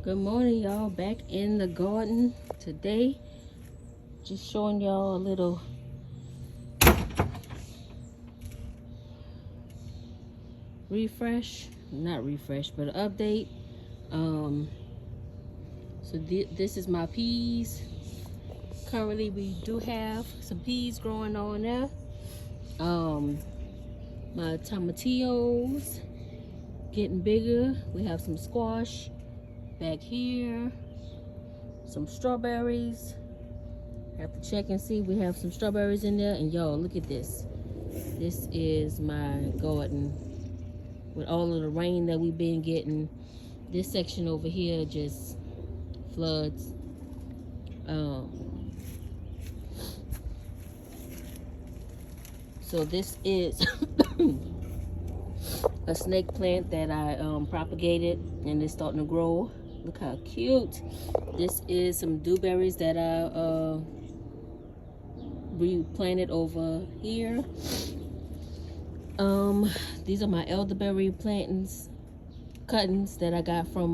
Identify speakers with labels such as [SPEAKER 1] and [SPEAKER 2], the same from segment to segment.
[SPEAKER 1] Good morning, y'all. Back in the garden today. Just showing y'all a little refresh. Not refresh, but an update. This is my peas. Currently, we do have some peas growing on there. My tomatillos getting bigger. We have some squash back here. Some strawberries. Have to check and see. We have some strawberries in there. And y'all, look at this. This is my garden with all of the rain that we've been getting. This section over here just floods. So this is a snake plant that I propagated, and it's starting to grow. Look how cute. This is some dewberries that I replanted over here. These are my elderberry cuttings that I got from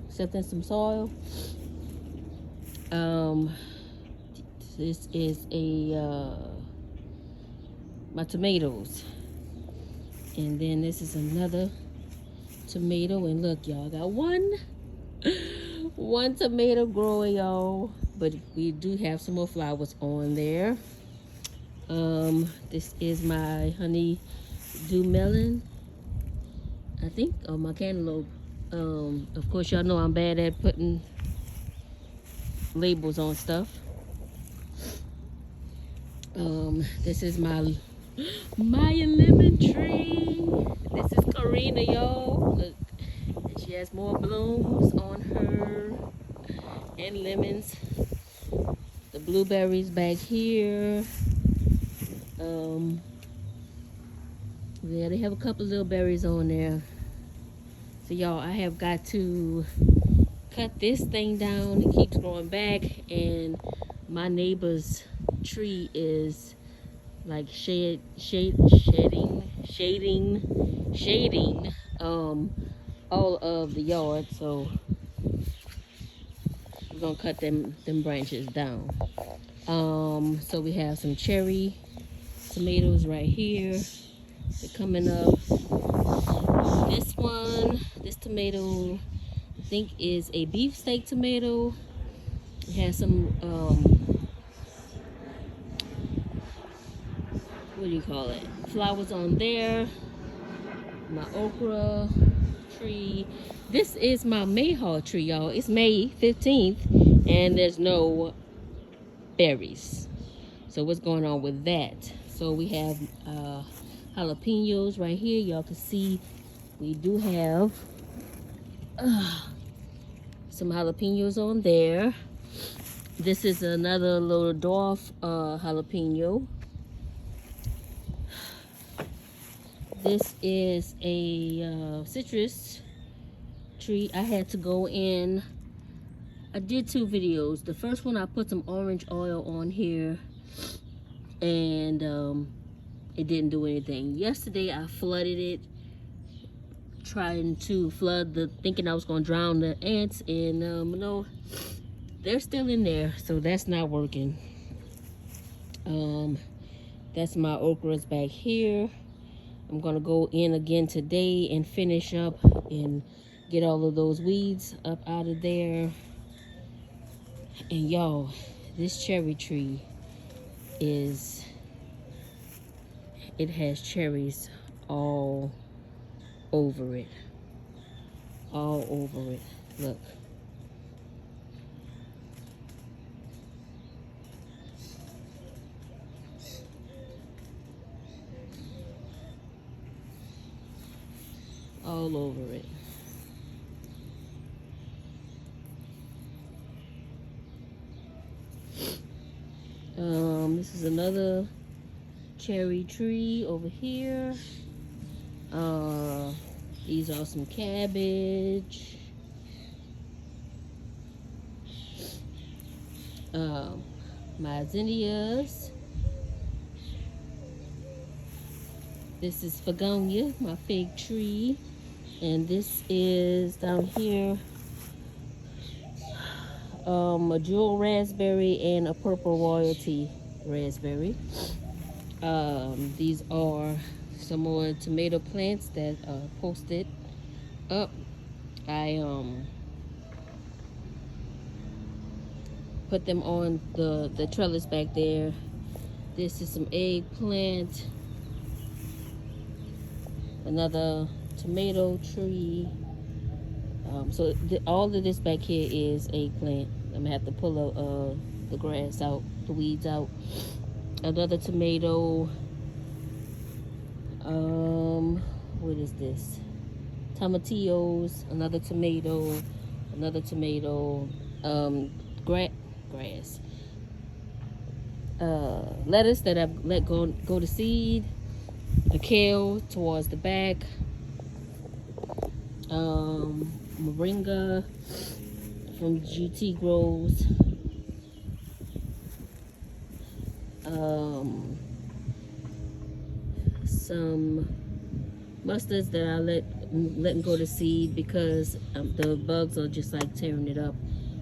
[SPEAKER 1] accepting some soil. This is my tomatoes, and then this is another tomato. And look, y'all, got one tomato growing, y'all, but we do have some more flowers on there. This is my honeydew melon, I think, or my cantaloupe. Of course, y'all know I'm bad at putting labels on stuff. This is my lemon tree. This is Karina, y'all. Look, and she has more blooms on her, and lemons. The blueberries back here. Yeah, they have a couple little berries on there. So y'all, I have got to cut this thing down. It keeps growing back, and my neighbor's tree is like shading all of the yard. So we're gonna cut them branches down. So we have some cherry tomatoes right here. They're coming up. This tomato, I think, is a beefsteak tomato. It has some what do you call it, flowers on there. My okra tree. This is my mayhaw tree, y'all. It's May 15th and there's no berries. So what's going on with that? So we have jalapenos right here. Y'all can see we do have some jalapenos on there. This is another little dwarf jalapeno. This is a citrus tree. I had to go in. I did 2 videos. The first one, I put some orange oil on here, and it didn't do anything. Yesterday, I flooded it, trying to thinking I was going to drown the ants, and no, they're still in there, so that's not working. That's my okras back here. I'm gonna go in again today and finish up and get all of those weeds up out of there. And y'all, this cherry tree it has cherries all over it. All over it. Look. All over it. This is another cherry tree over here. These are some cabbage. My zinnias. This is Fagonia, my fig tree. And this is down here, a jewel raspberry and a purple royalty raspberry. These are some more tomato plants that are posted up. I put them on the trellis back there. This is some eggplant, another tomato tree. So all of this back here is eggplant. I'm gonna have to pull the grass out, the weeds out. Another tomato. What is this? Tomatillos. Another tomato. Another tomato. Grass. Lettuce that I've let go to seed. The kale towards the back. Moringa from GT Grows. Some mustards that I letting go to seed because the bugs are just like tearing it up.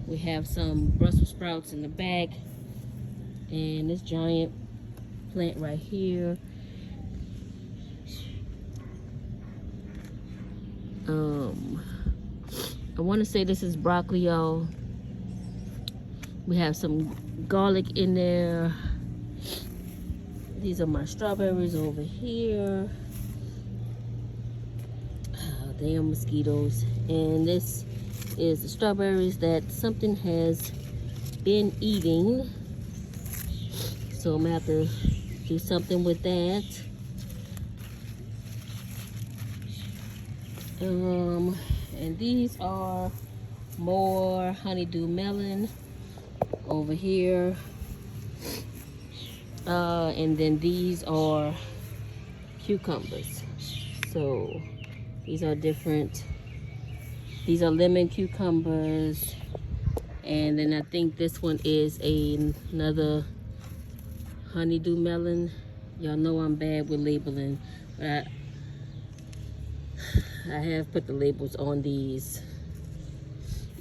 [SPEAKER 1] We have some Brussels sprouts in the back, and this giant plant right here. I want to say this is broccoli, y'all. We have some garlic in there. These are my strawberries over here. Oh, damn mosquitoes. And this is the strawberries that something has been eating. So I'm gonna have to do something with that. And these are more honeydew melon over here. And then these are cucumbers. So these are different. These are lemon cucumbers. And then I think this one is another honeydew melon. Y'all know I'm bad with labeling, but I have put the labels on these.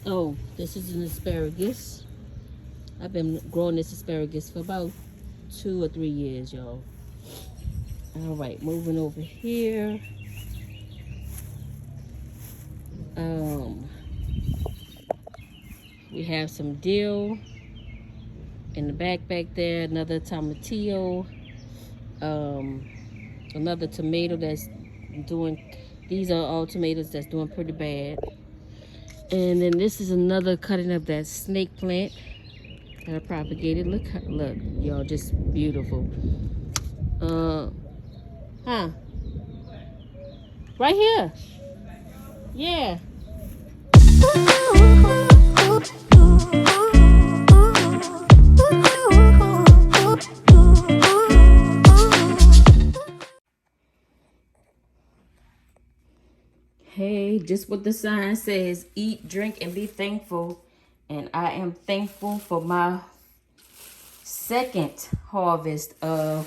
[SPEAKER 1] Oh, this is an asparagus. I've been growing this asparagus for about 2 or 3 years, y'all. All right, moving over here. We have some dill in the back there. Another tomatillo. Another tomato that's doing. These are all tomatoes that's doing pretty bad. And then this is another cutting of that snake plant that I propagated. Look, y'all, just beautiful. Right here. Yeah. Hey, just what the sign says, eat, drink, and be thankful. And I am thankful for my second harvest of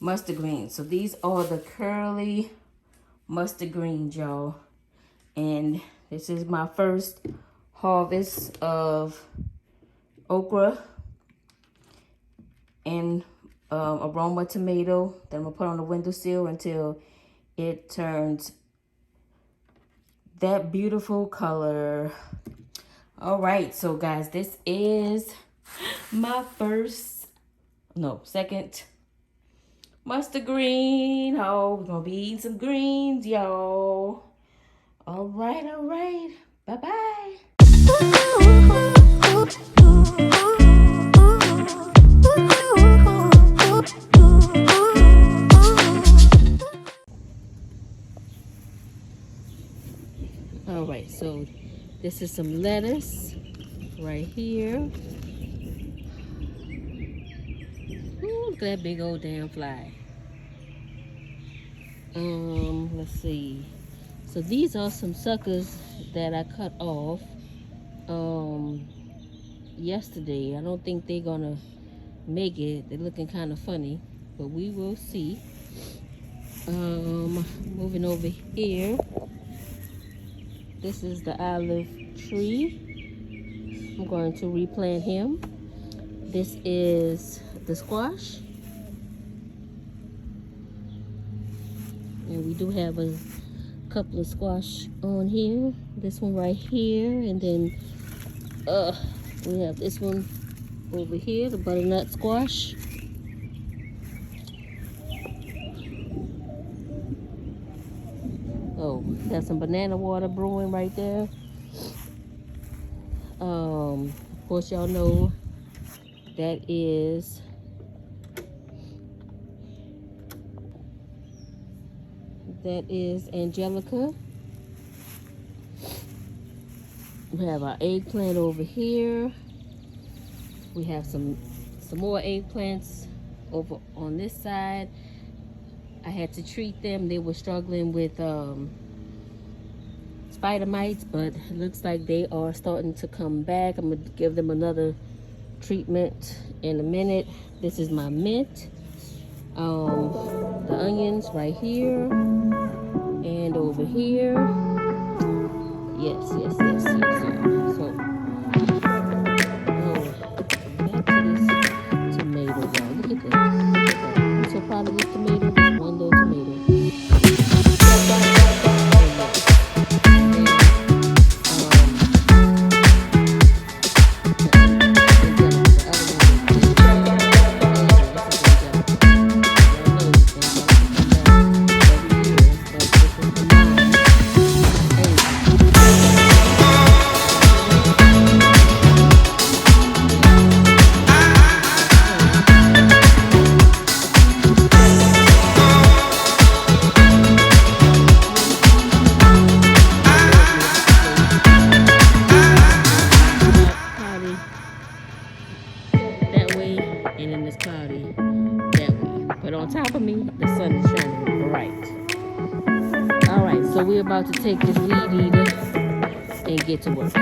[SPEAKER 1] mustard greens. So these are the curly mustard greens, y'all. And this is my first harvest of okra and aroma tomato that I'm gonna put on the windowsill until it turns that beautiful color. All right, so guys, this is my second mustard green. Oh, we're gonna be eating some greens, y'all. All right. Bye-bye. All right, so this is some lettuce right here. Ooh, look at that big old damn fly. Let's see. So these are some suckers that I cut off yesterday. I don't think they're gonna make it. They're looking kind of funny, but we will see. Moving over here. This is the olive tree. I'm going to replant him. This is the squash. And we do have a couple of squash on here. This one right here, and then we have this one over here, the butternut squash. Oh, got some banana water brewing right there. Of course, y'all know that is Angelica. We have our eggplant over here. We have some more eggplants over on this side. I had to treat them. They were struggling with spider mites, but it looks like they are starting to come back. I'm gonna give them another treatment in a minute. This is my mint. The onions right here and over here. Yes. So, back to this tomato, y'all. Look at this. I'm so proud of this tomato. This one little tomato. So we're about to take this weed eater and get to work.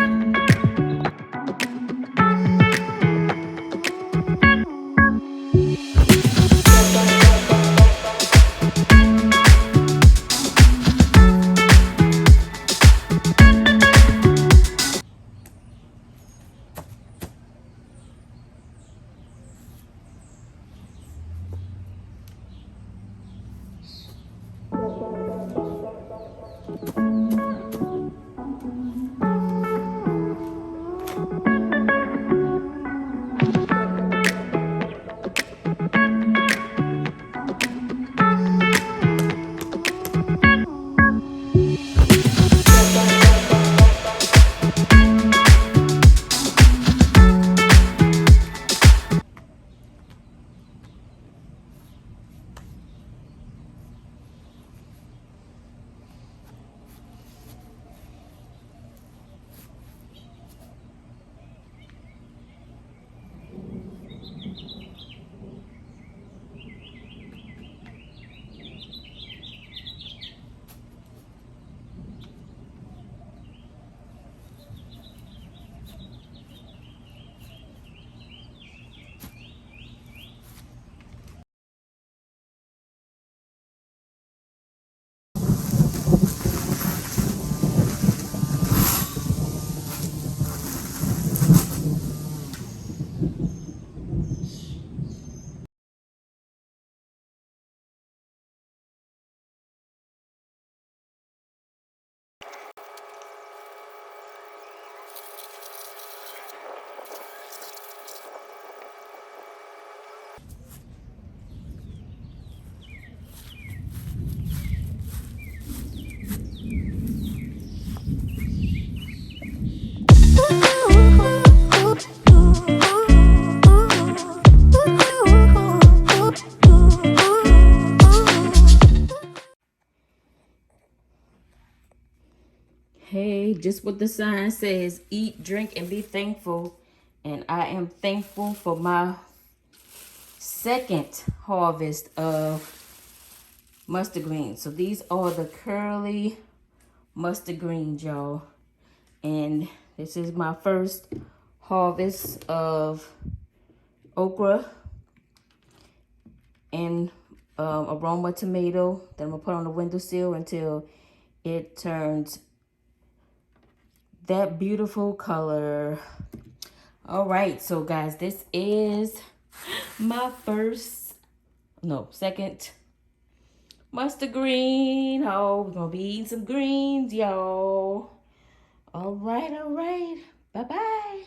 [SPEAKER 1] Hey, just what the sign says, eat, drink, and be thankful. And I am thankful for my second harvest of mustard greens. So these are the curly mustard greens, y'all. And this is my first harvest of okra and aroma tomato that I'm gonna put on the windowsill until it turns that beautiful color. All right, so guys, this is my second mustard green. Oh, we're gonna be eating some greens, y'all. All right, bye-bye.